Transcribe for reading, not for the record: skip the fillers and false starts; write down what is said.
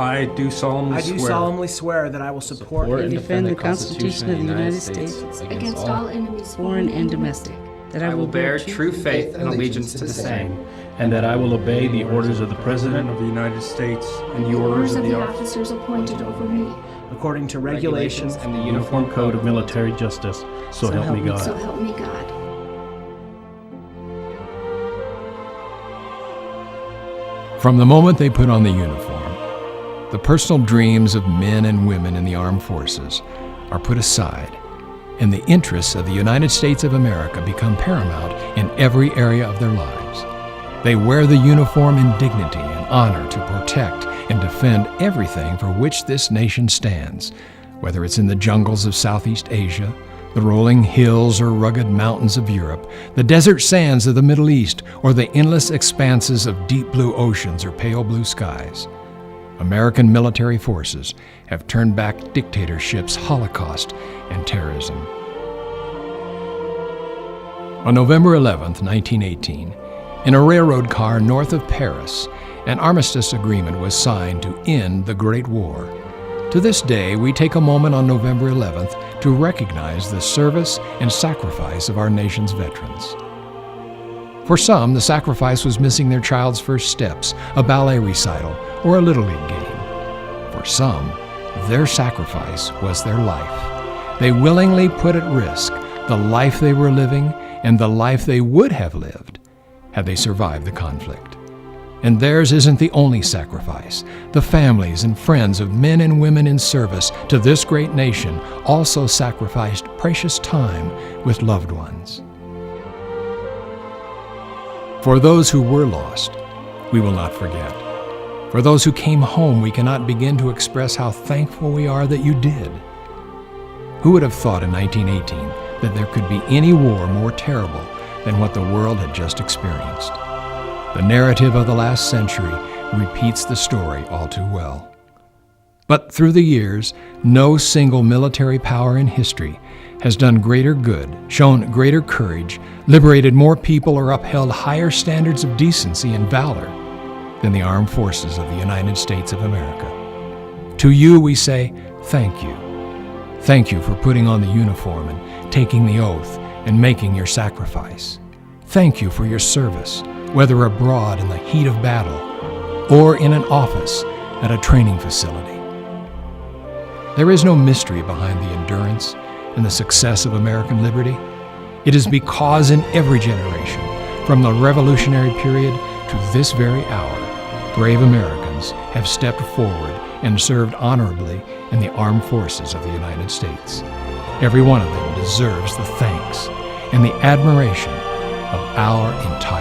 I do solemnly swear that I will support and defend the Constitution of the United States against all enemies, foreign and domestic, that I will bear true faith and allegiance to the same, and that I will obey the orders of the President of the United States and the orders of the officers appointed over me, according to regulations and the Uniform Code of Military Justice, so help me God. So help me God. From the moment they put on the uniform, the personal dreams of men and women in the armed forces are put aside, and the interests of the United States of America become paramount in every area of their lives. They wear the uniform in dignity and honor to protect and defend everything for which this nation stands, whether it's in the jungles of Southeast Asia, the rolling hills or rugged mountains of Europe, the desert sands of the Middle East, or the endless expanses of deep blue oceans or pale blue skies. American military forces have turned back dictatorships, Holocaust, and terrorism. On November 11, 1918, in a railroad car north of Paris, an armistice agreement was signed to end the Great War. To this day, we take a moment on November 11th to recognize the service and sacrifice of our nation's veterans. For some, the sacrifice was missing their child's first steps, a ballet recital, or a Little League game. For some, their sacrifice was their life. They willingly put at risk the life they were living and the life they would have lived had they survived the conflict. And theirs isn't the only sacrifice. The families and friends of men and women in service to this great nation also sacrificed precious time with loved ones. For those who were lost, we will not forget. For those who came home, we cannot begin to express how thankful we are that you did. Who would have thought in 1918 that there could be any war more terrible than what the world had just experienced? The narrative of the last century repeats the story all too well. But through the years, no single military power in history has done greater good, shown greater courage, liberated more people, or upheld higher standards of decency and valor than the armed forces of the United States of America. To you we say, thank you. Thank you for putting on the uniform and taking the oath and making your sacrifice. Thank you for your service, whether abroad in the heat of battle or in an office at a training facility. There is no mystery behind the endurance and the success of American liberty. It is because in every generation, from the Revolutionary period to this very hour, brave Americans have stepped forward and served honorably in the armed forces of the United States. Every one of them deserves the thanks and the admiration of our entire